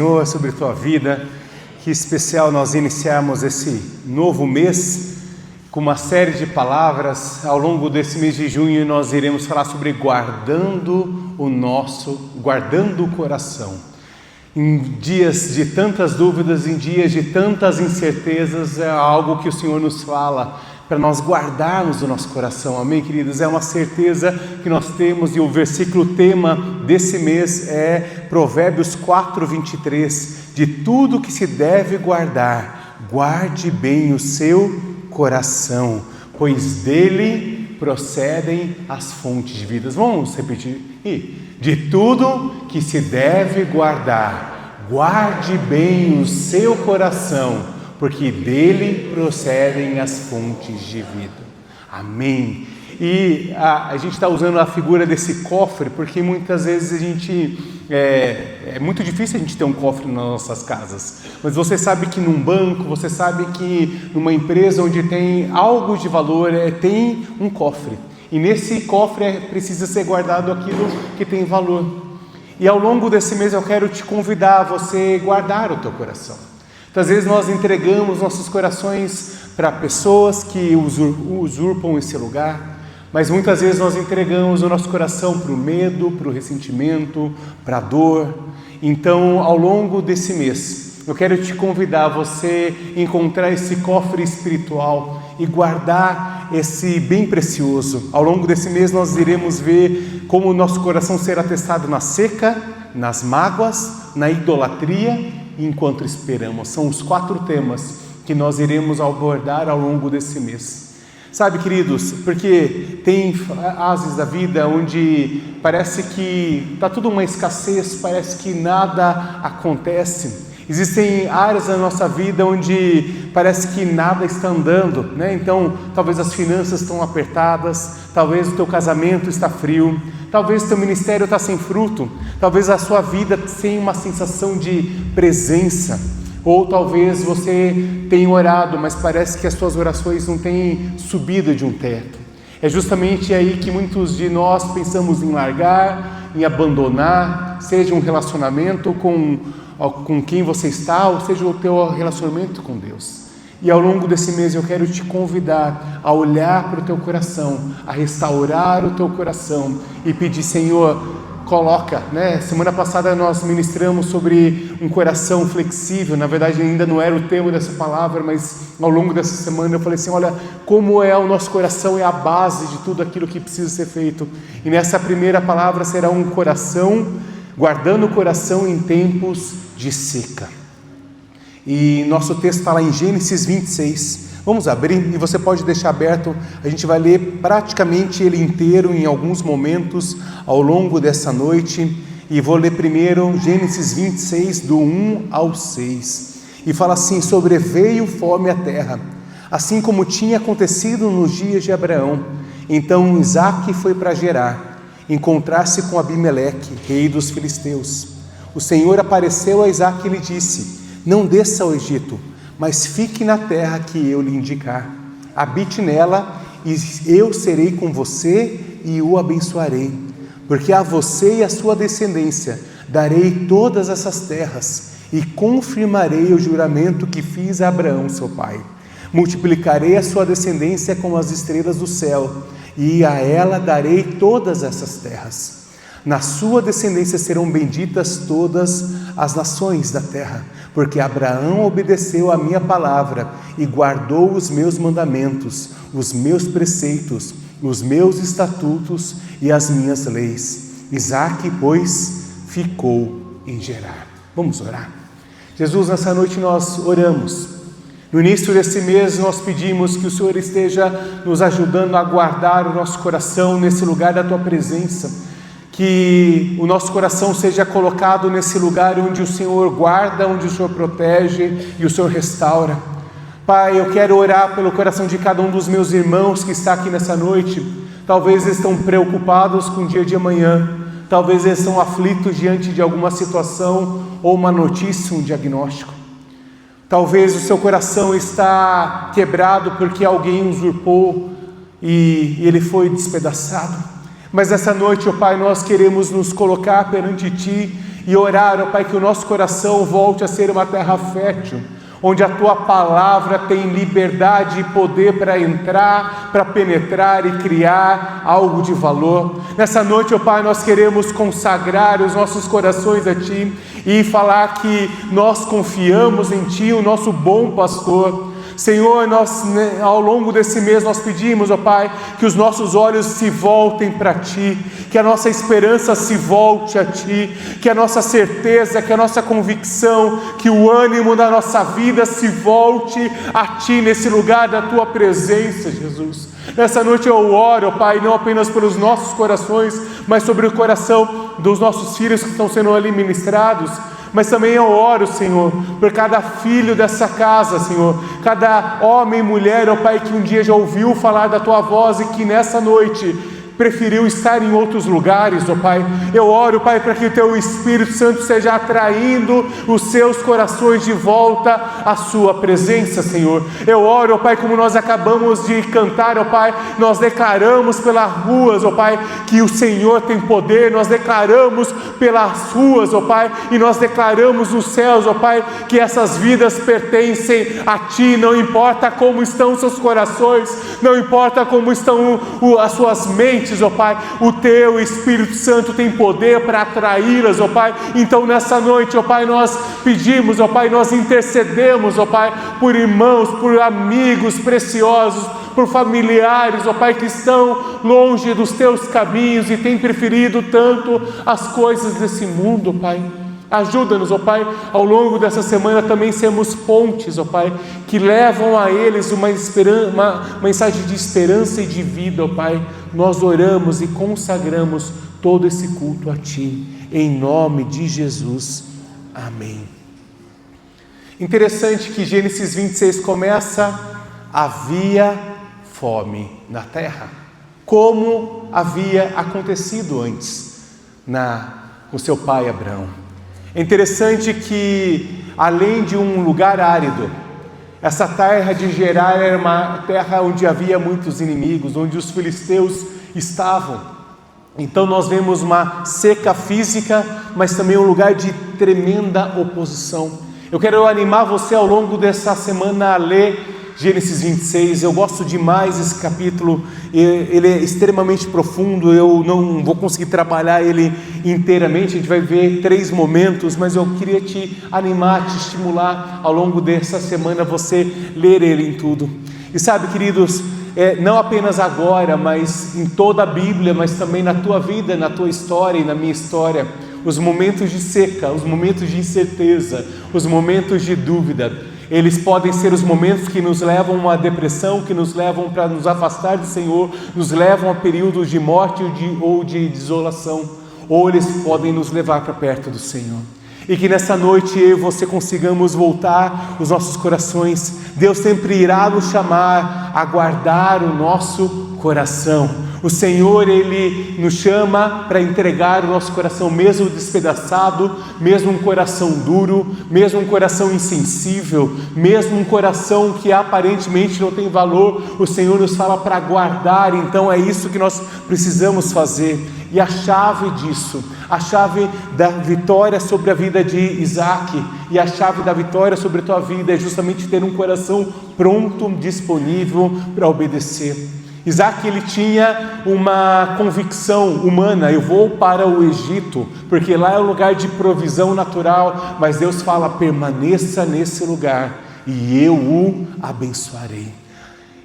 Senhor, sobre a tua vida. Que especial nós iniciarmos esse novo mês com uma série de palavras. Ao longo desse mês de junho nós iremos falar sobre guardando o coração. Em dias de tantas dúvidas, em dias de tantas incertezas, é algo que o Senhor nos fala para nós guardarmos o nosso coração. Amém, queridos? É uma certeza que nós temos, e o versículo tema desse mês é Provérbios 4:23. De tudo que se deve guardar, guarde bem o seu coração, pois dele procedem as fontes de vida. Vamos repetir? De tudo que se deve guardar, guarde bem o seu coração, porque dele procedem as fontes de vida. Amém. E a gente está usando a figura desse cofre, porque muitas vezes é muito difícil a gente ter um cofre nas nossas casas. Mas você sabe que num banco, você sabe que numa empresa onde tem algo de valor, tem um cofre. E nesse cofre precisa ser guardado aquilo que tem valor. E ao longo desse mês eu quero te convidar a você guardar o teu coração. Muitas vezes nós entregamos nossos corações para pessoas que usurpam esse lugar, mas muitas vezes nós entregamos o nosso coração para o medo, para o ressentimento, para a dor. Então, ao longo desse mês, eu quero te convidar a você encontrar esse cofre espiritual e guardar esse bem precioso. Ao longo desse mês nós iremos ver como o nosso coração será testado na seca, nas mágoas, na idolatria, enquanto esperamos. São os 4 temas que nós iremos abordar ao longo desse mês. Sabe, queridos, porque tem fases da vida onde parece que está tudo uma escassez, parece que nada acontece. Existem áreas da nossa vida onde parece que nada está andando, né? Então, talvez as finanças estão apertadas, talvez o teu casamento está frio, talvez o teu ministério está sem fruto, talvez a sua vida tenha uma sensação de presença. Ou talvez você tenha orado, mas parece que as suas orações não têm subido de um teto. É justamente aí que muitos de nós pensamos em largar, em abandonar, seja um relacionamento com quem você está, ou seja o teu relacionamento com Deus. E ao longo desse mês eu quero te convidar a olhar para o teu coração, a restaurar o teu coração e pedir: Senhor, coloca, né? Semana passada nós ministramos sobre um coração flexível. Na verdade ainda não era o tema dessa palavra, mas ao longo dessa semana eu falei assim: olha, como o nosso coração é a base de tudo aquilo que precisa ser feito. E nessa primeira palavra será um coração, guardando o coração em tempos de seca. E nosso texto está lá em Gênesis 26. Vamos abrir, e você pode deixar aberto. A gente vai ler praticamente ele inteiro em alguns momentos ao longo dessa noite. E vou ler primeiro Gênesis 26, do 1 ao 6. E fala assim: sobreveio fome à terra, assim como tinha acontecido nos dias de Abraão. Então Isaque foi para Gerar, encontrar-se com Abimeleque, rei dos filisteus. O Senhor apareceu a Isaque e lhe disse: não desça ao Egito, mas fique na terra que eu lhe indicar. Habite nela, e eu serei com você e o abençoarei. Porque a você e a sua descendência darei todas essas terras, e confirmarei o juramento que fiz a Abraão, seu pai. Multiplicarei a sua descendência como as estrelas do céu, e a ela darei todas essas terras. Na sua descendência serão benditas todas as nações da terra, porque Abraão obedeceu a minha palavra e guardou os meus mandamentos, os meus preceitos, os meus estatutos e as minhas leis. Isaque, pois, ficou em Gerar. Vamos orar. Jesus, nessa noite nós oramos. No início desse mês nós pedimos que o Senhor esteja nos ajudando a guardar o nosso coração nesse lugar da Tua presença. Que o nosso coração seja colocado nesse lugar onde o Senhor guarda, onde o Senhor protege e o Senhor restaura. Pai, eu quero orar pelo coração de cada um dos meus irmãos que está aqui nessa noite. Talvez eles estão preocupados com o dia de amanhã, talvez eles estão aflitos diante de alguma situação ou uma notícia, um diagnóstico. Talvez o seu coração está quebrado porque alguém usurpou e ele foi despedaçado. Mas essa noite, ó Pai, nós queremos nos colocar perante Ti e orar, ó Pai, que o nosso coração volte a ser uma terra fértil, onde a Tua palavra tem liberdade e poder para entrar, para penetrar e criar algo de valor. Nessa noite, ó Pai, nós queremos consagrar os nossos corações a Ti e falar que nós confiamos em Ti, o nosso bom pastor. Senhor, nós, ao longo desse mês nós pedimos, ó Pai, que os nossos olhos se voltem para Ti, que a nossa esperança se volte a Ti, que a nossa certeza, que a nossa convicção, que o ânimo da nossa vida se volte a Ti nesse lugar da Tua presença, Jesus. Nessa noite eu oro, ó Pai, não apenas pelos nossos corações, mas sobre o coração dos nossos filhos que estão sendo ali ministrados. Mas também eu oro, Senhor, por cada filho dessa casa, Senhor, cada homem e mulher, ó Pai, que um dia já ouviu falar da Tua voz e que nessa noite preferiu estar em outros lugares, ó Pai. Eu oro, Pai, para que o Teu Espírito Santo esteja atraindo os seus corações de volta à Sua presença, Senhor. Eu oro, ó Pai, como nós acabamos de cantar, ó Pai, nós declaramos pelas ruas, ó Pai, que o Senhor tem poder, nós declaramos pelas ruas, ó Pai, e nós declaramos nos céus, ó Pai, que essas vidas pertencem a Ti, não importa como estão seus corações, não importa como estão as suas mentes, ó Pai, o Teu Espírito Santo tem poder para atraí-las, ó Pai. Então nessa noite, ó Pai, nós pedimos, ó Pai, nós intercedemos, ó Pai, por irmãos, por amigos preciosos, por familiares, ó Pai, que estão longe dos Teus caminhos e têm preferido tanto as coisas desse mundo, Pai. Ajuda-nos, ó Pai, ao longo dessa semana também sermos pontes, ó Pai, que levam a eles uma mensagem de esperança e de vida, ó Pai. Nós oramos e consagramos todo esse culto a Ti, em nome de Jesus. Amém. Interessante que Gênesis 26 começa: havia fome na terra, como havia acontecido antes com seu pai Abraão. É interessante que, além de um lugar árido, essa terra de Gerar era uma terra onde havia muitos inimigos, onde os filisteus estavam. Então nós vemos uma seca física, mas também um lugar de tremenda oposição. Eu quero animar você ao longo dessa semana a ler Gênesis 26, eu gosto demais desse capítulo, ele é extremamente profundo, eu não vou conseguir trabalhar ele inteiramente, a gente vai ver 3 momentos, mas eu queria te animar, te estimular ao longo dessa semana, você ler ele em tudo. E sabe, queridos, não apenas agora, mas em toda a Bíblia, mas também na tua vida, na tua história e na minha história, os momentos de seca, os momentos de incerteza, os momentos de dúvida, eles podem ser os momentos que nos levam a uma depressão, que nos levam para nos afastar do Senhor, nos levam a períodos de morte ou de desolação, ou eles podem nos levar para perto do Senhor. E que nessa noite eu e você consigamos voltar os nossos corações. Deus sempre irá nos chamar a guardar o nosso coração. O Senhor, Ele nos chama para entregar o nosso coração, mesmo despedaçado, mesmo um coração duro, mesmo um coração insensível, mesmo um coração que aparentemente não tem valor, o Senhor nos fala para guardar. Então é isso que nós precisamos fazer. E a chave disso, a chave da vitória sobre a vida de Isaac e a chave da vitória sobre a tua vida é justamente ter um coração pronto, disponível para obedecer. Isaac, ele tinha uma convicção humana: eu vou para o Egito, porque lá é um lugar de provisão natural, mas Deus fala: permaneça nesse lugar e eu o abençoarei.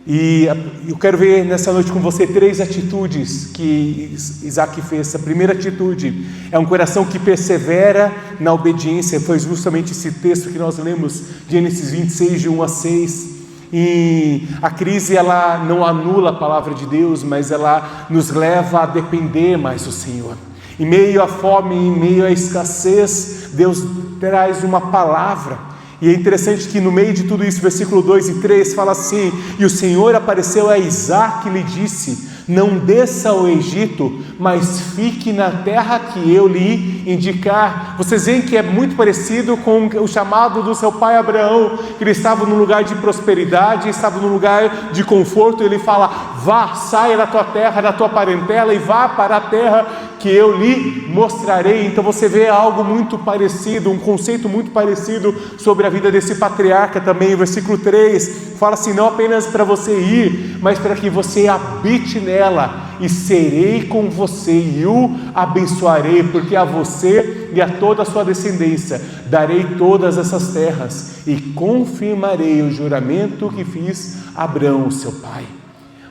E eu quero ver nessa noite com você 3 atitudes que Isaac fez. A primeira atitude é um coração que persevera na obediência. Foi justamente esse texto que nós lemos, Gênesis 26, de 1 a 6. E a crise, ela não anula a palavra de Deus, mas ela nos leva a depender mais do Senhor. Em meio à fome, em meio à escassez, Deus traz uma palavra. E é interessante que no meio de tudo isso, versículo 2 e 3 fala assim: e o Senhor apareceu a Isaac e lhe disse: não desça ao Egito, mas fique na terra que eu lhe indicar. Vocês veem que é muito parecido com o chamado do seu pai Abraão, que ele estava num lugar de prosperidade, estava num lugar de conforto. Ele fala: vá, saia da tua terra, da tua parentela e vá para a terra que eu lhe mostrarei. Então você vê algo muito parecido, um conceito muito parecido sobre a vida desse patriarca também. O versículo 3 fala assim: não apenas para você ir, mas para que você habite nela, e serei com você e o abençoarei, porque a você e a toda a sua descendência darei todas essas terras, e confirmarei o juramento que fiz a Abraão, seu pai.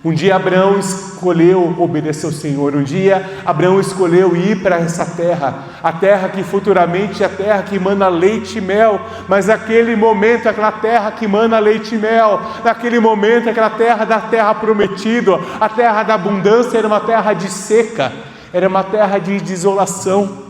Um dia Abraão escolheu obedecer ao Senhor, um dia Abraão escolheu ir para essa terra, a terra que futuramente é a terra que mana leite e mel, mas naquele momento, aquela terra que mana leite e mel, naquele momento, aquela terra da terra prometida, a terra da abundância, era uma terra de seca, era uma terra de desolação.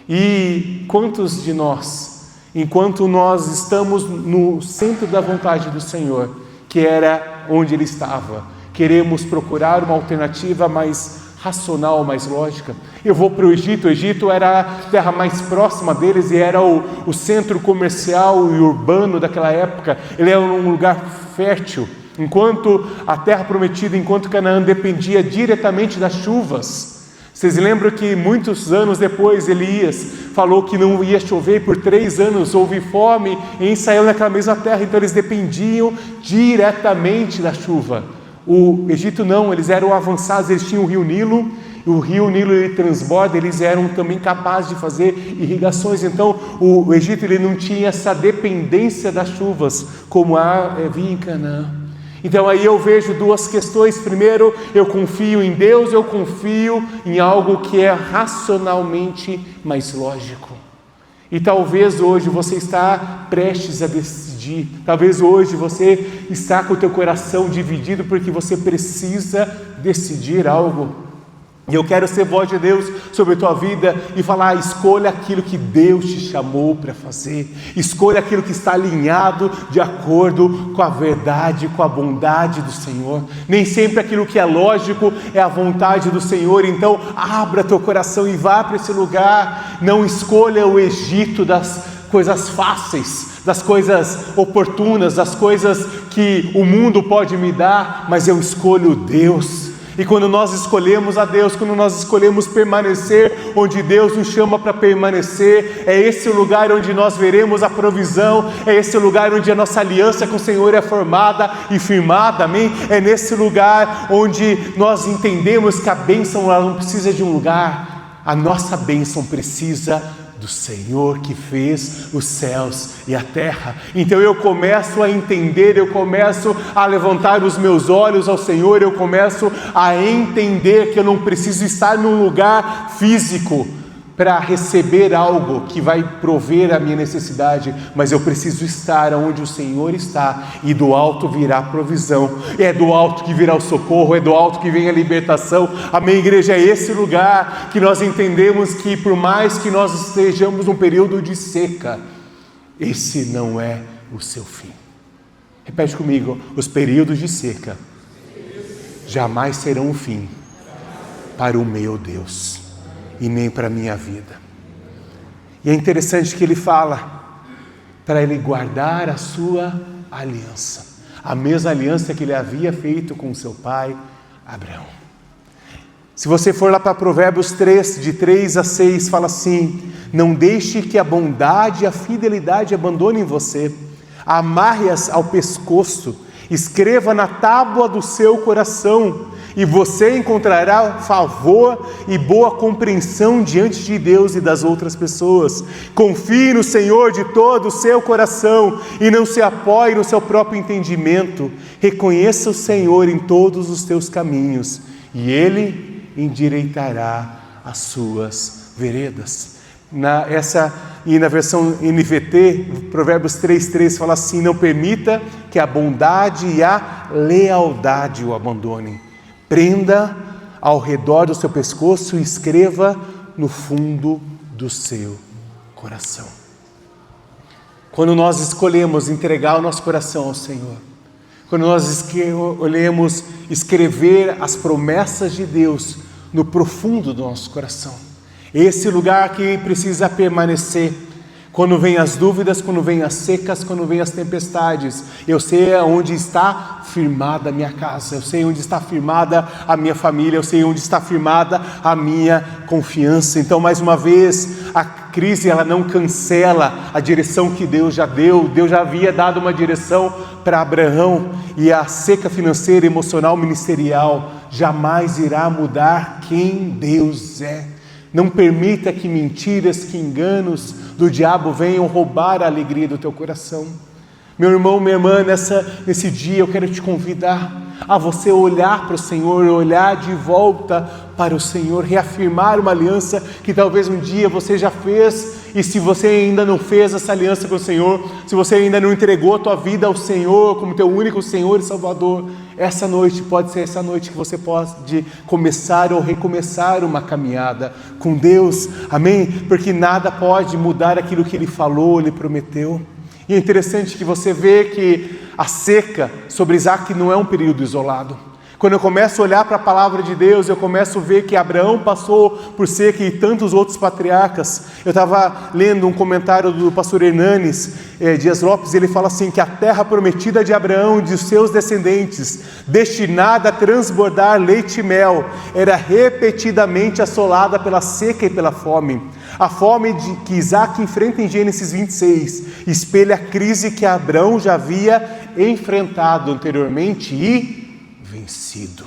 E quantos de nós, enquanto nós estamos no centro da vontade do Senhor, que era onde Ele estava, queremos procurar uma alternativa mais racional, mais lógica? Eu vou para o Egito era a terra mais próxima deles e era o centro comercial e urbano daquela época. Ele era um lugar fértil, enquanto a terra prometida, enquanto Canaã dependia diretamente das chuvas. Vocês lembram que muitos anos depois Elias falou que não ia chover, por 3 anos houve fome em Israel naquela mesma terra, então eles dependiam diretamente da chuva. O Egito não, eles eram avançados, eles tinham o rio Nilo, e o rio Nilo ele transborda, eles eram também capazes de fazer irrigações. Então o Egito ele não tinha essa dependência das chuvas como havia em Canaã. Então aí eu vejo 2 questões. Primeiro, eu confio em Deus, eu confio em algo que é racionalmente mais lógico. E talvez hoje você está prestes a decidir, talvez hoje você está com o teu coração dividido porque você precisa decidir algo. E eu quero ser voz de Deus sobre a tua vida e falar: escolha aquilo que Deus te chamou para fazer, escolha aquilo que está alinhado de acordo com a verdade, com a bondade do Senhor. Nem sempre aquilo que é lógico é a vontade do Senhor, então abra teu coração e vá para esse lugar. Não escolha o Egito das coisas fáceis, das coisas oportunas, das coisas que o mundo pode me dar, mas eu escolho Deus. E quando nós escolhemos a Deus, quando nós escolhemos permanecer onde Deus nos chama para permanecer, é esse o lugar onde nós veremos a provisão, é esse o lugar onde a nossa aliança com o Senhor é formada e firmada, amém? É nesse lugar onde nós entendemos que a bênção ela não precisa de um lugar, a nossa bênção precisa do Senhor que fez os céus e a terra. Então eu começo a entender, eu começo a levantar os meus olhos ao Senhor, eu começo a entender que eu não preciso estar num lugar físico para receber algo que vai prover a minha necessidade, mas eu preciso estar onde o Senhor está, e do alto virá a provisão, é do alto que virá o socorro, é do alto que vem a libertação, amém, igreja? É esse lugar que nós entendemos que por mais que nós estejamos num período de seca, esse não é o seu fim. Repete comigo: os períodos de seca jamais serão o fim para o meu Deus e nem para a minha vida. E é interessante que ele fala para ele guardar a sua aliança, a mesma aliança que ele havia feito com seu pai Abraão. Se você for lá para Provérbios 3, de 3 a 6, fala assim: não deixe que a bondade e a fidelidade abandonem você, amarre-as ao pescoço, escreva na tábua do seu coração, e você encontrará favor e boa compreensão diante de Deus e das outras pessoas. Confie no Senhor de todo o seu coração e não se apoie no seu próprio entendimento. Reconheça o Senhor em todos os teus caminhos e Ele endireitará as suas veredas. Na versão NVT, Provérbios 3,3 fala assim: não permita que a bondade e a lealdade o abandonem. Prenda ao redor do seu pescoço e escreva no fundo do seu coração. Quando nós escolhemos entregar o nosso coração ao Senhor, quando nós escolhemos escrever as promessas de Deus no profundo do nosso coração, esse lugar que precisa permanecer. Quando vem as dúvidas, quando vem as secas, quando vem as tempestades, eu sei onde está firmada a minha casa, eu sei onde está firmada a minha família, eu sei onde está firmada a minha confiança. Então, mais uma vez, a crise ela não cancela a direção que Deus já deu. Deus já havia dado uma direção para Abraão, e a seca financeira, emocional, ministerial jamais irá mudar quem Deus é. Não permita que mentiras, que enganos do diabo venham roubar a alegria do teu coração. Meu irmão, minha irmã, nesse dia eu quero te convidar a você olhar para o Senhor, olhar de volta para o Senhor, reafirmar uma aliança que talvez um dia você já fez, e se você ainda não fez essa aliança com o Senhor, se você ainda não entregou a tua vida ao Senhor como teu único Senhor e Salvador, essa noite pode ser essa noite que você pode começar ou recomeçar uma caminhada com Deus, amém? Porque nada pode mudar aquilo que Ele falou, Ele prometeu. E é interessante que você vê que a seca sobre Isaac não é um período isolado. Quando eu começo a olhar para a palavra de Deus, eu começo a ver que Abraão passou por seca e tantos outros patriarcas. Eu estava lendo um comentário do pastor Hernanes Dias Lopes, ele fala assim, que a terra prometida de Abraão e de seus descendentes, destinada a transbordar leite e mel, era repetidamente assolada pela seca e pela fome. A fome que Isaac enfrenta em Gênesis 26 espelha a crise que Abraão já havia enfrentado anteriormente e vencido.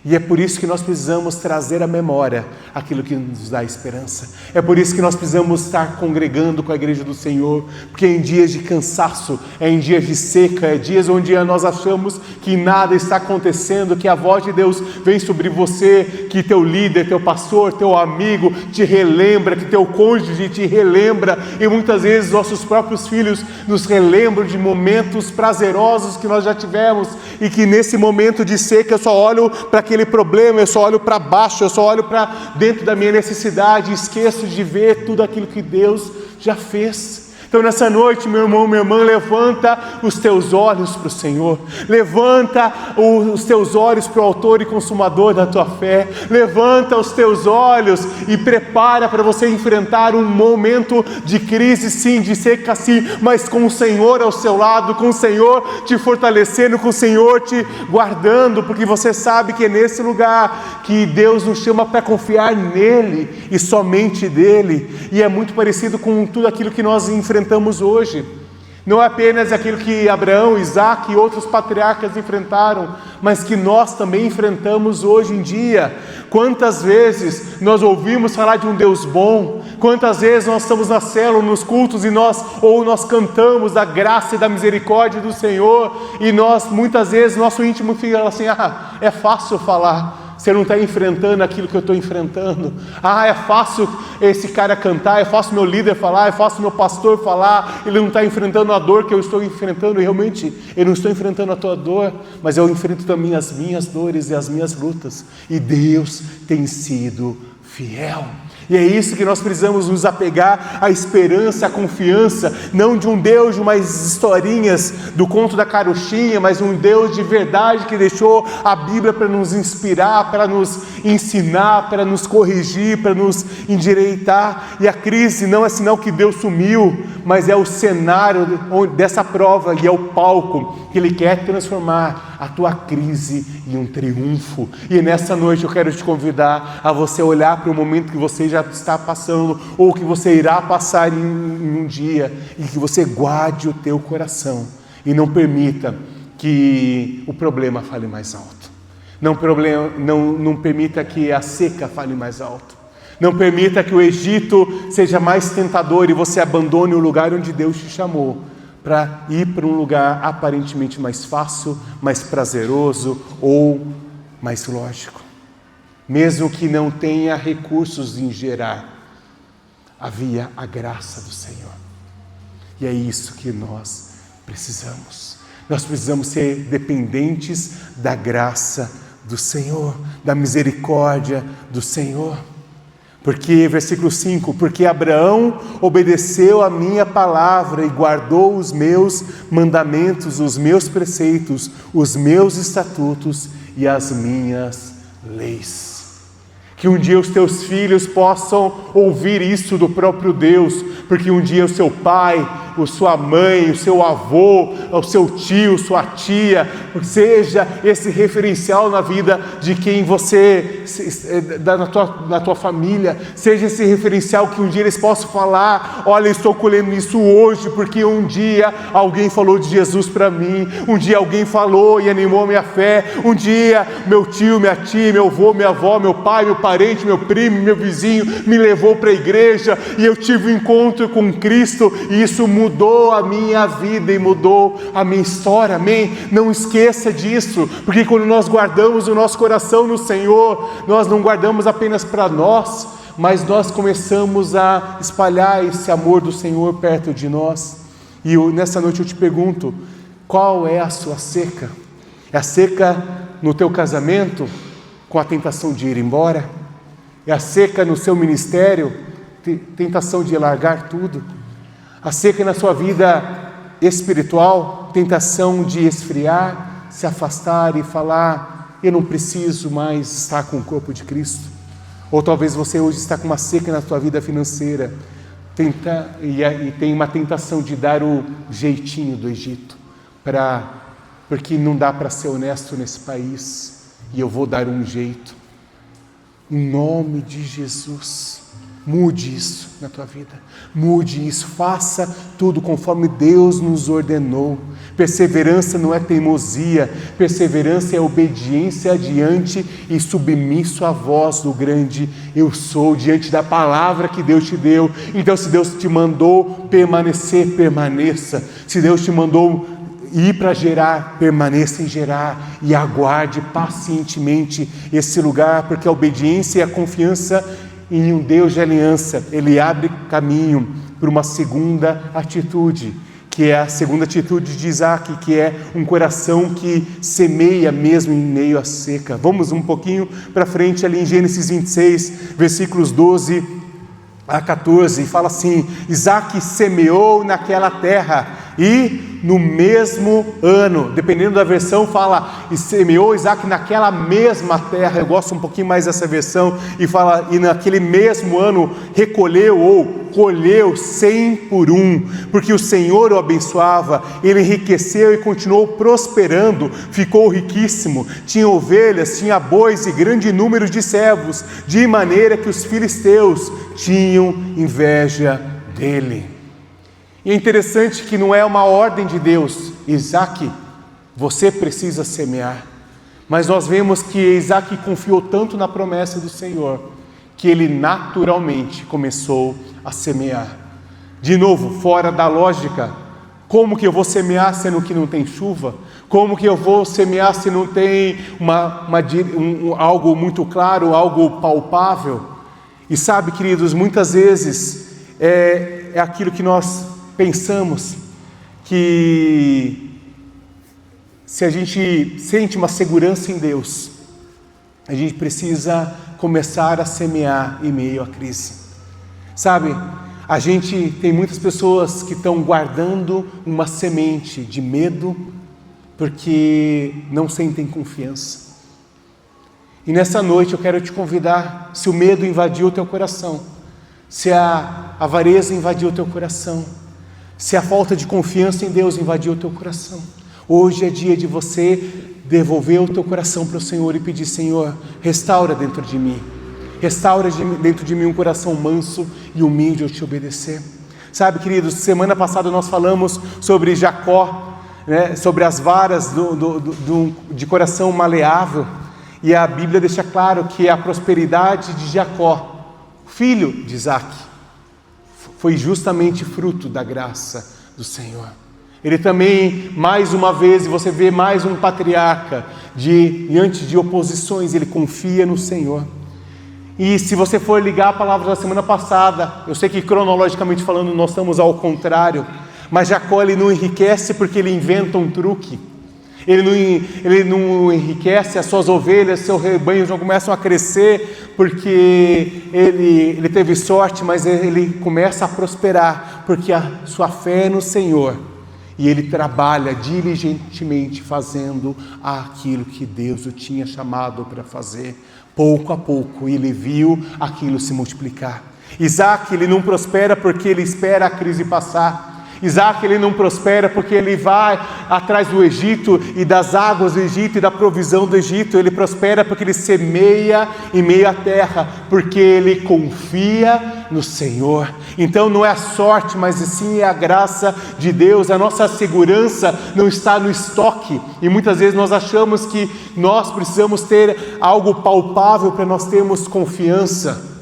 E é por isso que nós precisamos trazer à memória aquilo que nos dá esperança. É por isso que nós precisamos estar congregando com a igreja do Senhor, porque em dias de cansaço, é em dias de seca, é dias onde nós achamos que nada está acontecendo, que a voz de Deus vem sobre você, que teu líder, teu pastor, teu amigo te relembra, que teu cônjuge te relembra, e muitas vezes nossos próprios filhos nos relembram de momentos prazerosos que nós já tivemos, e que nesse momento de seca eu só olho para aquele problema, eu só olho para baixo, eu só olho para dentro da minha necessidade, esqueço de ver tudo aquilo que Deus já fez. Então nessa noite, meu irmão, minha irmã, levanta os teus olhos para o Senhor, levanta os teus olhos para o autor e consumador da tua fé, levanta os teus olhos e prepara para você enfrentar um momento de crise sim, de seca sim, mas com o Senhor ao seu lado, com o Senhor te fortalecendo, com o Senhor te guardando, porque você sabe que é nesse lugar que Deus nos chama para confiar nele e somente nele. E é muito parecido com tudo aquilo que nós enfrentamos hoje. Não é apenas aquilo que Abraão, Isaac e outros patriarcas enfrentaram, mas que nós também enfrentamos hoje em dia. Quantas vezes nós ouvimos falar de um Deus bom, quantas vezes nós estamos na célula, nos cultos, e nós cantamos da graça e da misericórdia do Senhor, e nós muitas vezes, nosso íntimo fica assim, é fácil falar. Você não está enfrentando aquilo que eu estou enfrentando. É fácil esse cara cantar, é fácil meu líder falar, é fácil meu pastor falar. Ele não está enfrentando a dor que eu estou enfrentando. E realmente, eu não estou enfrentando a tua dor, mas eu enfrento também as minhas dores e as minhas lutas. E Deus tem sido fiel. E é isso que nós precisamos nos apegar, à esperança, à confiança, não de um Deus de umas historinhas do conto da carochinha, mas um Deus de verdade que deixou a Bíblia para nos inspirar, para nos ensinar, para nos corrigir, para nos endireitar. E a crise não é sinal que Deus sumiu, mas é o cenário dessa prova e é o palco que Ele quer transformar a tua crise em um triunfo. E nessa noite eu quero te convidar a você olhar para o momento que você já está passando, ou que você irá passar em um dia, e que você guarde o teu coração, e não permita que o problema fale mais alto. Não permita que a seca fale mais alto. Não permita que o Egito seja mais tentador e você abandone o lugar onde Deus te chamou, para ir para um lugar aparentemente mais fácil, mais prazeroso ou mais lógico. Mesmo que não tenha recursos em gerar, havia a graça do Senhor. E é isso que nós precisamos. Nós precisamos ser dependentes da graça do Senhor, da misericórdia do Senhor. Porque, versículo 5, porque Abraão obedeceu a minha palavra e guardou os meus mandamentos, os meus preceitos, os meus estatutos e as minhas leis. que um dia os teus filhos possam ouvir isso do próprio Deus, porque um dia o seu pai, a sua mãe, o seu avô, o seu tio, sua tia, seja esse referencial na vida de quem você, na tua família, seja esse referencial que um dia eles possam falar: olha, eu estou colhendo isso hoje, porque um dia alguém falou de Jesus para mim, um dia alguém falou e animou a minha fé, um dia meu tio, minha tia, meu avô, minha avó, meu pai, meu parente, meu primo, meu vizinho me levou para a igreja e eu tive um encontro com Cristo e isso mudou a minha vida e mudou a minha história, amém? Não esqueça disso, porque quando nós guardamos o nosso coração no Senhor, nós não guardamos apenas para nós, mas nós começamos a espalhar esse amor do Senhor perto de nós. E nessa noite eu te pergunto, qual é a sua seca? É a seca no teu casamento, com a tentação de ir embora? É a seca no seu ministério, tentação de largar tudo? A seca na sua vida espiritual, tentação de esfriar, se afastar e falar: eu não preciso mais estar com o corpo de Cristo? Ou talvez você hoje está com uma seca na sua vida financeira, e tem uma tentação de dar o jeitinho do Egito, porque não dá para ser honesto nesse país, e eu vou dar um jeito. Em nome de Jesus, mude isso na tua vida, mude isso, faça tudo conforme Deus nos ordenou. Perseverança não é teimosia, perseverança é obediência diante e submisso à voz do grande eu sou, diante da palavra que Deus te deu. Então, se Deus te mandou permanecer, permaneça. Se Deus te mandou ir para Gerar, permaneça em Gerar e aguarde pacientemente esse lugar, porque a obediência e a confiança em um Deus de aliança, Ele abre caminho para uma segunda atitude, que é a segunda atitude de Isaac, que é um coração que semeia mesmo em meio à seca. Vamos um pouquinho para frente ali em Gênesis 26, versículos 12 a 14, e fala assim: Isaac semeou naquela terra, e no mesmo ano, dependendo da versão, fala, e semeou Isaac naquela mesma terra. Eu gosto um pouquinho mais dessa versão, e fala, e naquele mesmo ano recolheu ou colheu 100 por 1, porque o Senhor o abençoava, ele enriqueceu e continuou prosperando, ficou riquíssimo, tinha ovelhas, tinha bois e grande número de servos, de maneira que os filisteus tinham inveja dele. E é interessante que não é uma ordem de Deus: Isaac, você precisa semear. Mas nós vemos que Isaac confiou tanto na promessa do Senhor, que ele naturalmente começou a semear. De novo, fora da lógica, como que eu vou semear sendo que não tem chuva? Como que eu vou semear se não tem algo muito claro, algo palpável? E sabe, queridos, muitas vezes é aquilo que nós pensamos, que se a gente sente uma segurança em Deus, a gente precisa começar a semear em meio à crise. Sabe, a gente tem muitas pessoas que estão guardando uma semente de medo, porque não sentem confiança. E nessa noite eu quero te convidar, se o medo invadiu o teu coração, se a avareza invadiu o teu coração, se a falta de confiança em Deus invadiu o teu coração, hoje é dia de você devolver o teu coração para o Senhor e pedir: Senhor, restaura dentro de mim, restaura dentro de mim um coração manso e humilde a te obedecer. Sabe, queridos, semana passada nós falamos sobre Jacó, né, sobre as varas de coração maleável, e a Bíblia deixa claro que a prosperidade de Jacó, filho de Isaac, foi justamente fruto da graça do Senhor. Ele também, mais uma vez, você vê mais um patriarca, diante de oposições, ele confia no Senhor. E se você for ligar a palavra da semana passada, eu sei que cronologicamente falando nós estamos ao contrário, mas Jacó, ele não enriquece porque ele inventa um truque. Ele não enriquece, as suas ovelhas, seus rebanhos não começam a crescer porque ele teve sorte, mas ele começa a prosperar porque a sua fé é no Senhor, e ele trabalha diligentemente fazendo aquilo que Deus o tinha chamado para fazer. Pouco a pouco ele viu aquilo se multiplicar. Isaac, ele não prospera porque ele espera a crise passar. Isaac, ele não prospera porque ele vai atrás do Egito e das águas do Egito e da provisão do Egito. Ele prospera porque ele semeia em meio à terra, porque ele confia no Senhor. Então não é a sorte, mas sim é a graça de Deus. A nossa segurança não está no estoque, e muitas vezes nós achamos que nós precisamos ter algo palpável para nós termos confiança.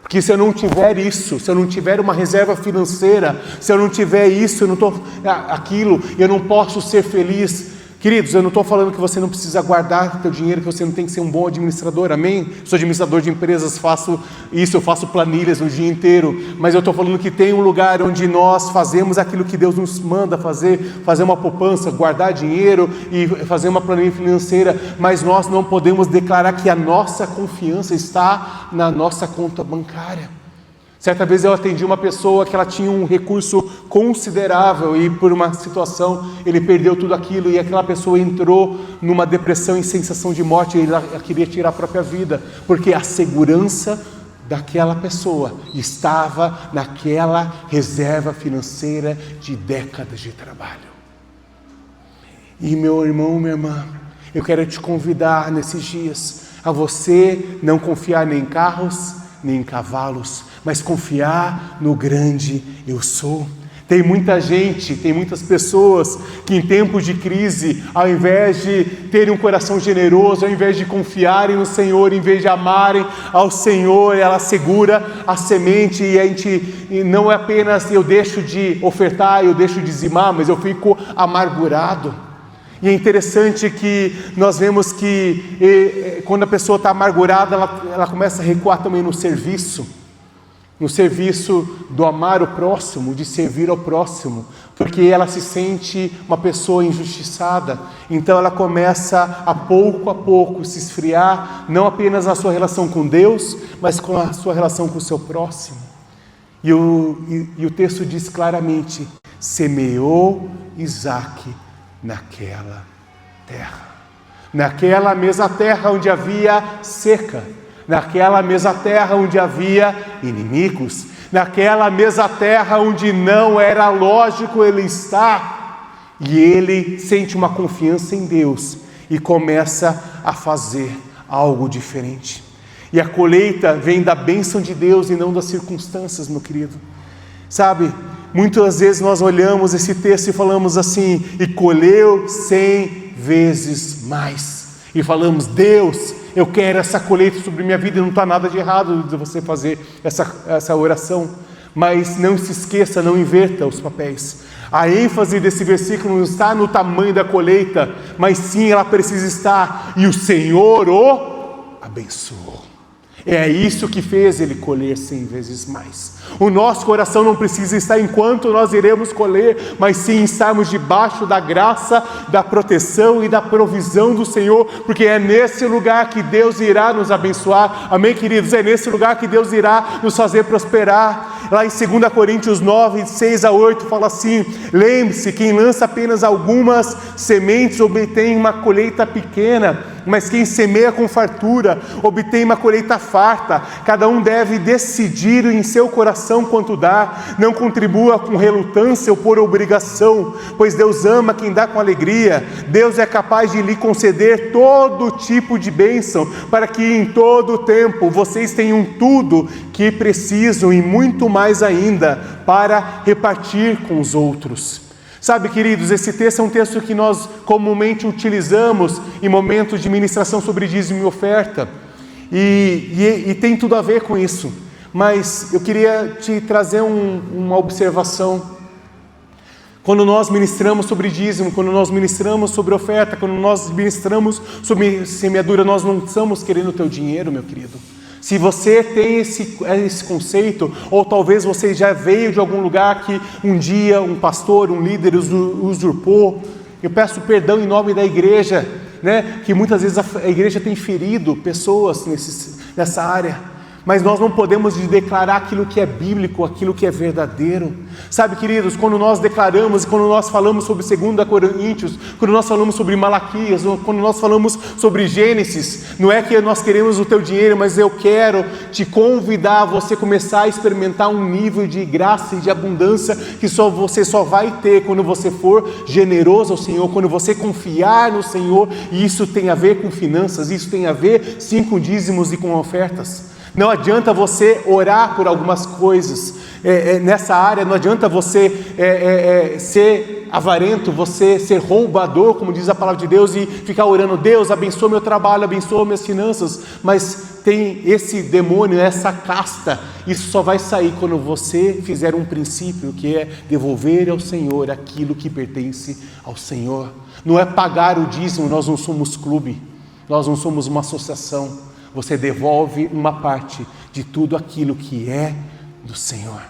Porque se eu não tiver isso, se eu não tiver uma reserva financeira, se eu não tiver isso, eu não posso ser feliz. Queridos, eu não estou falando que você não precisa guardar teu dinheiro, que você não tem que ser um bom administrador, amém? Sou administrador de empresas, faço isso, eu faço planilhas o dia inteiro, mas eu estou falando que tem um lugar onde nós fazemos aquilo que Deus nos manda fazer uma poupança, guardar dinheiro e fazer uma planilha financeira, mas nós não podemos declarar que a nossa confiança está na nossa conta bancária. Certa vez eu atendi uma pessoa que ela tinha um recurso considerável e por uma situação ele perdeu tudo aquilo, e aquela pessoa entrou numa depressão e sensação de morte, e ela queria tirar a própria vida, porque a segurança daquela pessoa estava naquela reserva financeira de décadas de trabalho. E meu irmão, minha irmã, eu quero te convidar nesses dias a você não confiar nem em carros, nem em cavalos, mas confiar no grande eu sou. Tem muita gente, tem muitas pessoas que em tempos de crise, ao invés de terem um coração generoso, ao invés de confiarem no Senhor, em vez de amarem ao Senhor, ela segura a semente, e não é apenas eu deixo de ofertar, eu deixo de dizimar, mas eu fico amargurado. E é interessante que nós vemos que quando a pessoa está amargurada, ela começa a recuar também no serviço do amar o próximo, de servir ao próximo, porque ela se sente uma pessoa injustiçada. Então ela começa a pouco se esfriar, não apenas na sua relação com Deus, mas com a sua relação com o seu próximo. E o texto diz claramente: semeou Isaac naquela terra, naquela mesma terra onde havia seca, naquela mesma terra onde havia inimigos, naquela mesma terra onde não era lógico ele estar, e ele sente uma confiança em Deus e começa a fazer algo diferente. E a colheita vem da bênção de Deus e não das circunstâncias, meu querido. Sabe, muitas vezes nós olhamos esse texto e falamos assim: e colheu 100 vezes mais. E falamos: Deus, eu quero essa colheita sobre minha vida. E não está nada de errado de você fazer essa oração. Mas não se esqueça, não inverta os papéis. A ênfase desse versículo não está no tamanho da colheita, mas sim ela precisa estar: e o Senhor o abençoou. É isso que fez ele colher 100 vezes mais. O nosso coração não precisa estar enquanto nós iremos colher, mas sim estarmos debaixo da graça, da proteção e da provisão do Senhor, porque é nesse lugar que Deus irá nos abençoar. Amém, queridos? É nesse lugar que Deus irá nos fazer prosperar. Lá em 2 Coríntios 9, 6 a 8, fala assim: lembre-se, quem lança apenas algumas sementes obtém uma colheita pequena, mas quem semeia com fartura obtém uma colheita farta. Cada um deve decidir em seu coração quanto dá, não contribua com relutância ou por obrigação, pois Deus ama quem dá com alegria. Deus é capaz de lhe conceder todo tipo de bênção, para que em todo o tempo vocês tenham tudo que precisam e muito mais ainda para repartir com os outros. Sabe, queridos, esse texto é um texto que nós comumente utilizamos em momentos de ministração sobre dízimo e oferta, e tem tudo a ver com isso, mas eu queria te trazer uma observação. Quando nós ministramos sobre dízimo, quando nós ministramos sobre oferta, quando nós ministramos sobre semeadura, nós não estamos querendo o teu dinheiro, meu querido. Se você tem esse conceito, ou talvez você já veio de algum lugar que um dia um pastor, um líder usurpou, eu peço perdão em nome da igreja, que muitas vezes a igreja tem ferido pessoas nessa área. mas nós não podemos declarar aquilo que é bíblico, aquilo que é verdadeiro. Sabe, queridos, quando nós declaramos, quando nós falamos sobre 2 Coríntios, quando nós falamos sobre Malaquias, quando nós falamos sobre Gênesis, não é que nós queremos o teu dinheiro, mas eu quero te convidar a você começar a experimentar um nível de graça e de abundância que você só vai ter quando você for generoso ao Senhor, quando você confiar no Senhor. E isso tem a ver com finanças, isso tem a ver sim com dízimos e com ofertas. Não adianta você orar por algumas coisas nessa área, não adianta você ser avarento, você ser roubador, como diz a palavra de Deus, e ficar orando: Deus, abençoa meu trabalho, abençoa minhas finanças. Mas tem esse demônio, essa casta. Isso só vai sair quando você fizer um princípio, que é devolver ao Senhor aquilo que pertence ao Senhor. Não é pagar o dízimo, nós não somos clube, nós não somos uma associação. Você devolve uma parte de tudo aquilo que é do Senhor.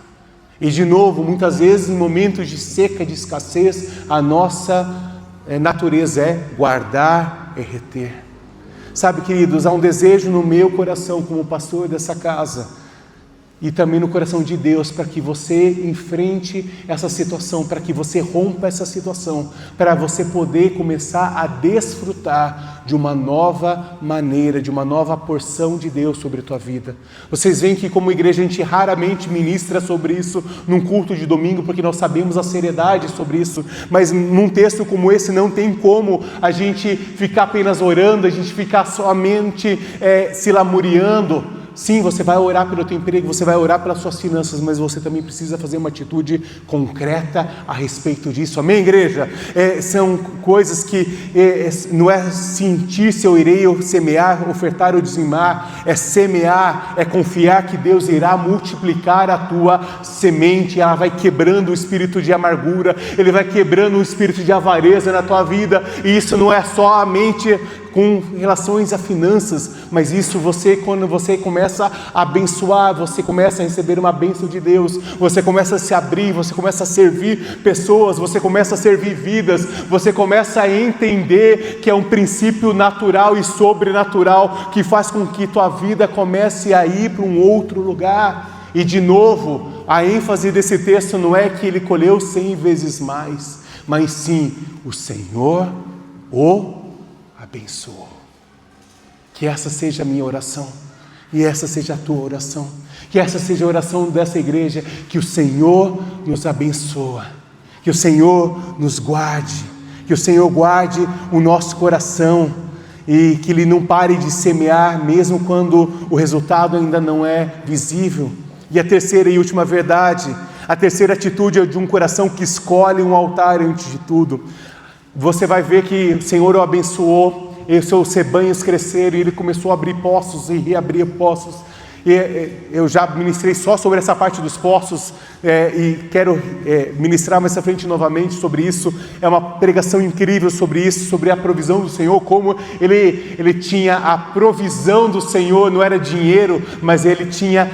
E de novo, muitas vezes em momentos de seca, de escassez, a nossa natureza é guardar e reter. Sabe, queridos, há um desejo no meu coração como pastor dessa casa e também no coração de Deus, para que você enfrente essa situação, para que você rompa essa situação, para você poder começar a desfrutar de uma nova maneira, de uma nova porção de Deus sobre a tua vida. Vocês veem que como igreja a gente raramente ministra sobre isso num culto de domingo, porque nós sabemos a seriedade sobre isso, mas num texto como esse não tem como a gente ficar apenas orando, a gente ficar somente se lamuriando. Sim, você vai orar pelo teu emprego, você vai orar pelas suas finanças, mas você também precisa fazer uma atitude concreta a respeito disso. Amém, igreja? São coisas que não é sentir se eu irei semear, ofertar ou dizimar, é semear, é confiar que Deus irá multiplicar a tua semente. Ela vai quebrando o espírito de amargura, Ele vai quebrando o espírito de avareza na tua vida, e isso não é somente com relações a finanças, mas isso quando você começa a abençoar, você começa a receber uma bênção de Deus, você começa a se abrir, você começa a servir pessoas, você começa a servir vidas, você começa a entender que é um princípio natural e sobrenatural que faz com que tua vida comece a ir para um outro lugar. E de novo, a ênfase desse texto não é que ele colheu 100 vezes mais, mas sim, o Senhor o abençoou. Que essa seja a minha oração, e essa seja a tua oração, que essa seja a oração dessa igreja, que o Senhor nos abençoa, que o Senhor nos guarde, que o Senhor guarde o nosso coração, e que Ele não pare de semear, mesmo quando o resultado ainda não é visível. E a terceira e última verdade, a terceira atitude é de um coração que escolhe um altar antes de tudo. Você vai ver que o Senhor o abençoou, e seus rebanhos cresceram, e Ele começou a abrir poços e reabrir poços. E eu já ministrei só sobre essa parte dos poços, e quero ministrar mais à frente novamente sobre isso. É uma pregação incrível sobre isso, sobre a provisão do Senhor, como ele tinha a provisão do Senhor, não era dinheiro, mas Ele tinha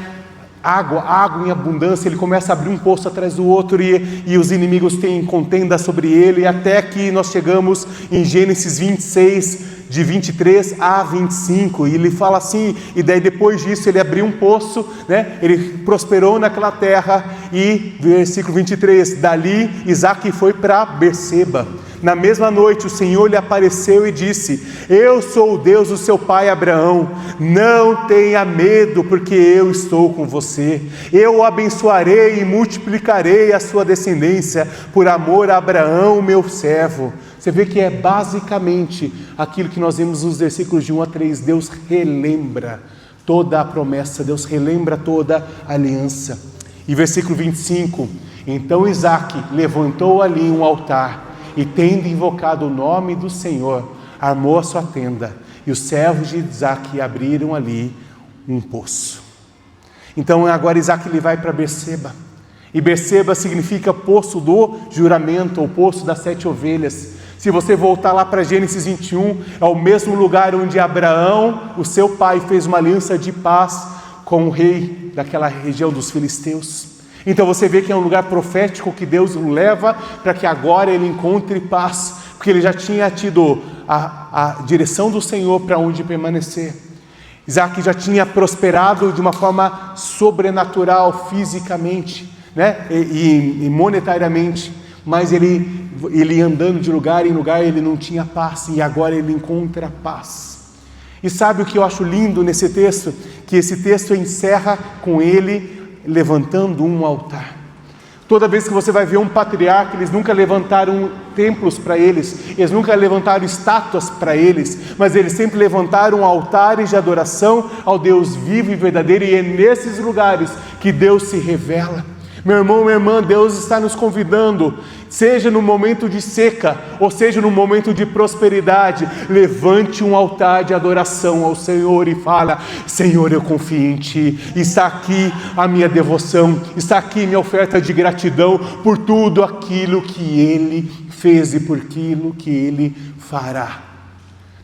água em abundância. Ele começa a abrir um poço atrás do outro, e os inimigos têm contenda sobre ele, até que nós chegamos em Gênesis 26, de 23 a 25, e ele fala assim, e daí depois disso ele abriu um poço, né? Ele prosperou naquela terra, e versículo 23, dali Isaque foi para Berseba. Na mesma noite o Senhor lhe apareceu e disse: eu sou o Deus do seu pai Abraão, não tenha medo, porque eu estou com você, eu o abençoarei e multiplicarei a sua descendência, por amor a Abraão meu servo. Você vê que é basicamente aquilo que nós vemos nos versículos de 1 a 3, Deus relembra toda a promessa, Deus relembra toda a aliança. E versículo 25, então Isaque levantou ali um altar, e tendo invocado o nome do Senhor, armou a sua tenda, e os servos de Isaque abriram ali um poço. Então agora Isaque ele vai para Berseba, e Berseba significa poço do juramento, ou poço das 7 ovelhas. Se você voltar lá para Gênesis 21, é o mesmo lugar onde Abraão, o seu pai, fez uma aliança de paz com o rei daquela região dos filisteus. Então você vê que é um lugar profético que Deus o leva para que agora ele encontre paz, porque ele já tinha tido a direção do Senhor para onde permanecer. Isaac já tinha prosperado de uma forma sobrenatural, fisicamente, né? e monetariamente, mas ele andando de lugar em lugar, ele não tinha paz, e agora ele encontra paz. E sabe o que eu acho lindo nesse texto? Que esse texto encerra com ele levantando um altar. Toda vez que você vai ver um patriarca, eles nunca levantaram templos para eles, eles nunca levantaram estátuas para eles, mas eles sempre levantaram altares de adoração ao Deus vivo e verdadeiro, e é nesses lugares que Deus se revela. Meu irmão, minha irmã, Deus está nos convidando, seja no momento de seca, ou seja no momento de prosperidade, levante um altar de adoração ao Senhor e fala: Senhor, eu confio em Ti, está aqui a minha devoção, está aqui minha oferta de gratidão por tudo aquilo que Ele fez e por aquilo que Ele fará.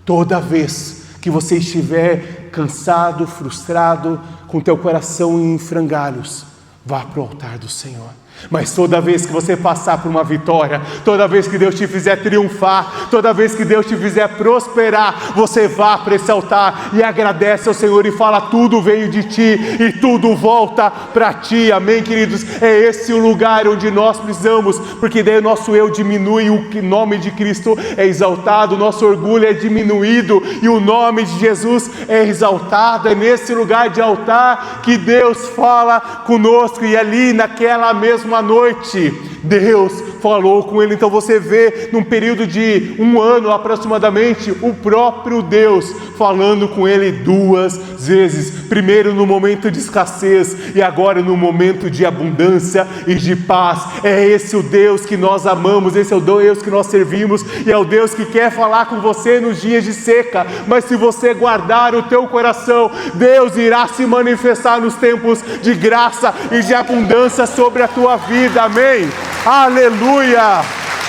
Toda vez que você estiver cansado, frustrado, com teu coração em frangalhos, vá para o altar do Senhor. Mas toda vez que você passar por uma vitória, toda vez que Deus te fizer triunfar, toda vez que Deus te fizer prosperar, você vá para esse altar e agradece ao Senhor e fala: tudo veio de Ti e tudo volta para Ti. Amém, queridos? É esse o lugar onde nós precisamos, porque daí o nosso eu diminui, o nome de Cristo é exaltado, o nosso orgulho é diminuído e o nome de Jesus é exaltado. É nesse lugar de altar que Deus fala conosco, e ali naquela mesma noite Deus falou com ele. Então você vê num período de 1 ano aproximadamente o próprio Deus falando com ele 2 vezes, primeiro no momento de escassez e agora no momento de abundância e de paz. É esse o Deus que nós amamos, esse é o Deus que nós servimos, e é o Deus que quer falar com você nos dias de seca, mas se você guardar o teu coração, Deus irá se manifestar nos tempos de graça e de abundância sobre a tua vida. Amém? Aleluia!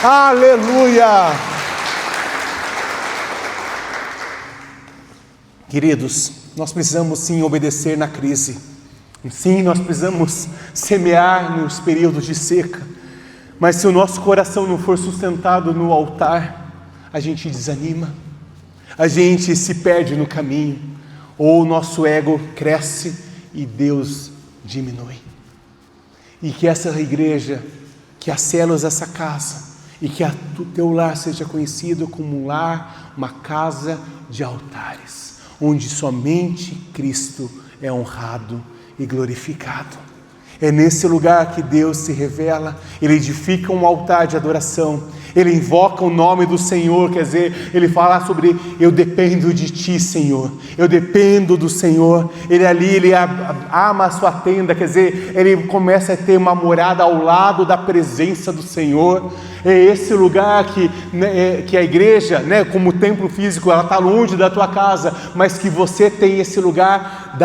Aleluia! Queridos, nós precisamos sim obedecer na crise. Sim, nós precisamos semear nos períodos de seca. Mas se o nosso coração não for sustentado no altar, a gente desanima, a gente se perde no caminho, ou o nosso ego cresce e Deus diminui. E que essa igreja, que as células dessa casa, e que o teu lar seja conhecido como um lar, uma casa de altares, onde somente Cristo é honrado e glorificado. É nesse lugar que Deus se revela. Ele edifica um altar de adoração, ele invoca o nome do Senhor, quer dizer, ele fala sobre: eu dependo de Ti, Senhor, eu dependo do Senhor. Ele ama a sua tenda, quer dizer, ele começa a ter uma morada ao lado da presença do Senhor. É esse lugar que a igreja, né, como templo físico, ela está longe da tua casa, mas que você tem esse lugar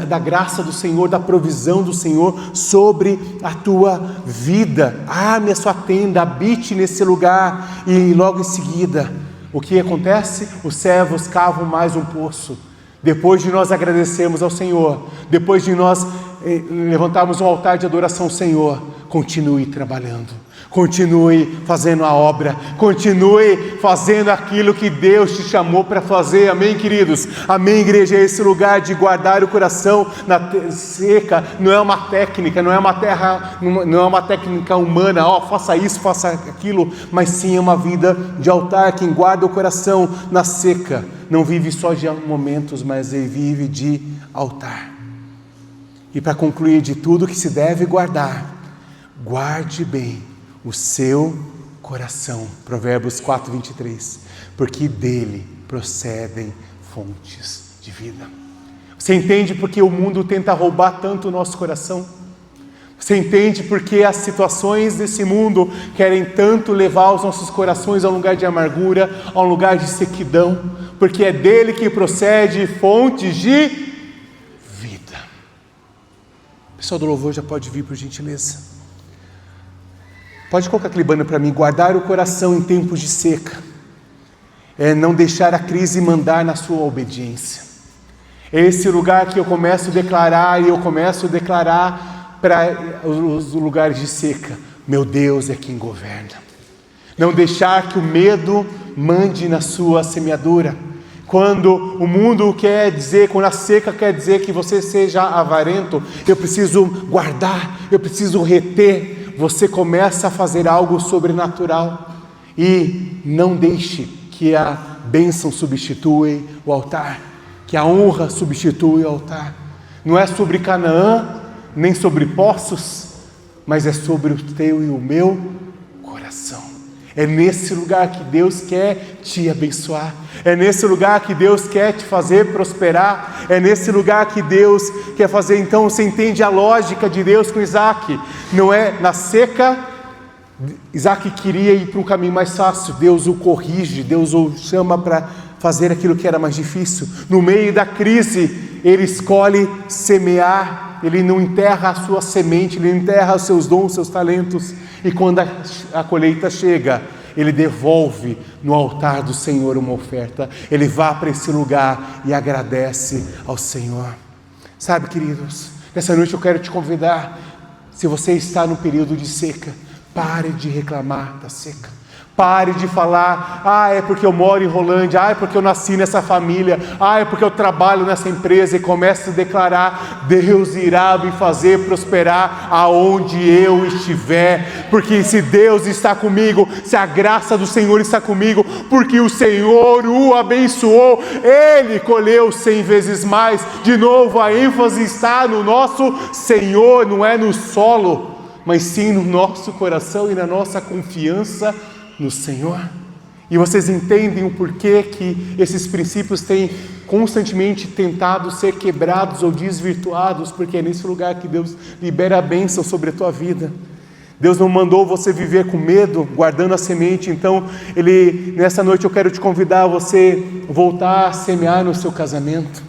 da graça do Senhor, da provisão do Senhor sobre a tua vida. Arme a sua tenda, habite nesse lugar. E logo em seguida, o que acontece? Os servos cavam mais um poço. Depois de nós agradecermos ao Senhor, depois de nós levantarmos um altar de adoração ao Senhor, continue trabalhando, continue fazendo a obra, continue fazendo aquilo que Deus te chamou para fazer. Amém, queridos? Amém, igreja? É esse lugar de guardar o coração na seca. Não é uma técnica, não é uma técnica humana, faça isso, faça aquilo, mas sim é uma vida de altar. Quem guarda o coração na seca não vive só de momentos, mas ele vive de altar. E para concluir, de tudo que se deve guardar, guarde bem o seu coração. Provérbios 4:23, porque dele procedem fontes de vida. Você entende porque o mundo tenta roubar tanto o nosso coração? Você entende porque as situações desse mundo querem tanto levar os nossos corações a um lugar de amargura, a um lugar de sequidão? Porque é dele que procede fontes de vida. O pessoal do louvor já pode vir, por gentileza. Pode colocar aquele banner para mim. Guardar o coração em tempos de seca é não deixar a crise mandar na sua obediência. É esse lugar que eu começo a declarar, e eu começo a declarar para os lugares de seca: meu Deus é quem governa. Não deixar que o medo mande na sua semeadura. Quando o mundo quer dizer, quando a seca quer dizer que você seja avarento, eu preciso guardar, eu preciso reter, você começa a fazer algo sobrenatural. E não deixe que a bênção substitua o altar, que a honra substitua o altar. Não é sobre Canaã, nem sobre poços, mas é sobre o teu e o meu coração. É nesse lugar que Deus quer te abençoar. É nesse lugar que Deus quer te fazer prosperar. É nesse lugar que Deus quer fazer. Então você entende a lógica de Deus com Isaac. Não é na seca. Isaac queria ir para um caminho mais fácil. Deus o corrige, Deus o chama para fazer aquilo que era mais difícil. No meio da crise, ele escolhe semear. Ele não enterra a sua semente, ele não enterra os seus dons, os seus talentos. E quando a colheita chega, ele devolve no altar do Senhor uma oferta. Ele vai para esse lugar e agradece ao Senhor. Sabe, queridos, nessa noite eu quero te convidar. Se você está no período de seca, pare de reclamar da seca. Pare de falar, é porque eu moro em Rolândia, é porque eu nasci nessa família, é porque eu trabalho nessa empresa, e comece a declarar: Deus irá me fazer prosperar aonde eu estiver, porque se Deus está comigo, se a graça do Senhor está comigo, porque o Senhor o abençoou, Ele colheu 100 vezes mais. De novo, a ênfase está no nosso Senhor, não é no solo, mas sim no nosso coração e na nossa confiança no Senhor. E vocês entendem o porquê que esses princípios têm constantemente tentado ser quebrados ou desvirtuados, porque é nesse lugar que Deus libera a bênção sobre a tua vida. Deus não mandou você viver com medo, guardando a semente. Então, nessa noite eu quero te convidar a você voltar a semear no seu casamento,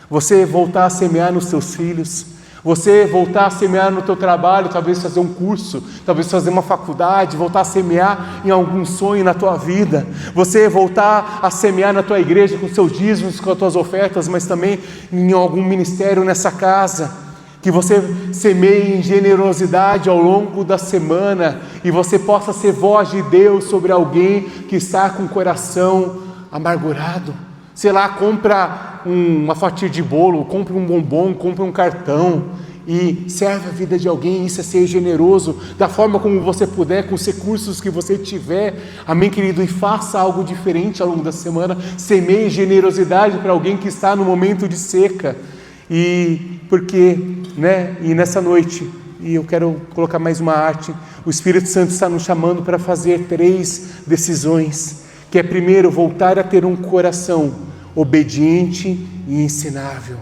você voltar a semear nos seus filhos, você voltar a semear no teu trabalho, talvez fazer um curso, talvez fazer uma faculdade, voltar a semear em algum sonho na tua vida, você voltar a semear na tua igreja com seus dízimos, com as tuas ofertas, mas também em algum ministério nessa casa, que você semeie em generosidade ao longo da semana e você possa ser voz de Deus sobre alguém que está com o coração amargurado. Sei lá, compra uma fatia de bolo, compra um bombom, compra um cartão e serve a vida de alguém. Isso é ser generoso, da forma como você puder, com os recursos que você tiver. Amém, querido? E faça algo diferente ao longo da semana. Semeie generosidade para alguém que está no momento de seca. E nessa noite, e eu quero colocar mais uma arte, o Espírito Santo está nos chamando para fazer 3 decisões. Que é, primeiro, voltar a ter um coração obediente e ensinável.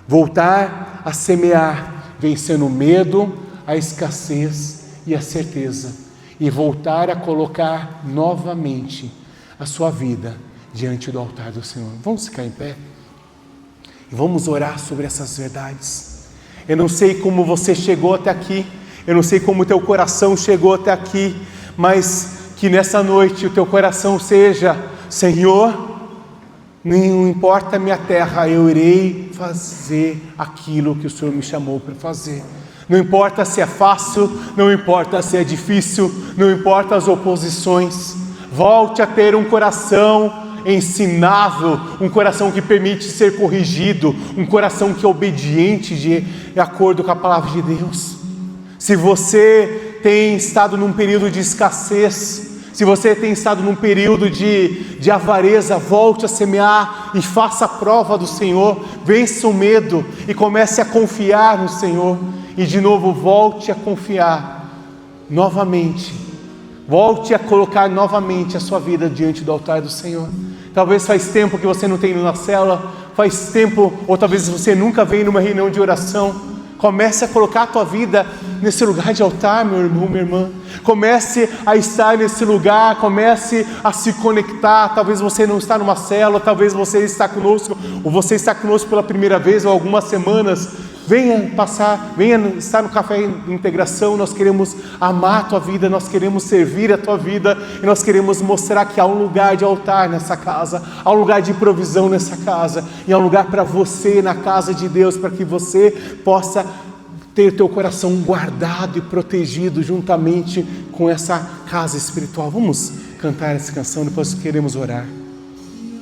Voltar a semear, vencendo o medo, a escassez e a certeza. E voltar a colocar novamente a sua vida diante do altar do Senhor. Vamos ficar em pé e vamos orar sobre essas verdades. Eu não sei como você chegou até aqui, eu não sei como o teu coração chegou até aqui, mas que nessa noite o teu coração seja: Senhor, não importa a minha terra, eu irei fazer aquilo que o Senhor me chamou para fazer. Não importa se é fácil, não importa se é difícil, não importa as oposições. Volte a ter um coração ensinável, um coração que permite ser corrigido, um coração que é obediente de acordo com a palavra de Deus. Se você tem estado num período de escassez, se você tem estado num período de avareza, volte a semear e faça a prova do Senhor, vença o medo e comece a confiar no Senhor. E de novo, volte a confiar novamente, volte a colocar novamente a sua vida diante do altar do Senhor. Talvez faz tempo que você não tem ido na célula, faz tempo, ou talvez você nunca veio numa reunião de oração. Comece a colocar a tua vida nesse lugar de altar, meu irmão, minha irmã. Comece a estar nesse lugar, comece a se conectar. Talvez você não está numa célula, talvez você está conosco, ou você está conosco pela primeira vez, ou algumas semanas. Venha estar no Café Integração. Nós queremos amar a tua vida, nós queremos servir a tua vida, e nós queremos mostrar que há um lugar de altar nessa casa, há um lugar de provisão nessa casa, e há um lugar para você na casa de Deus, para que você possa ter teu coração guardado e protegido juntamente com essa casa espiritual. Vamos cantar essa canção, depois queremos orar.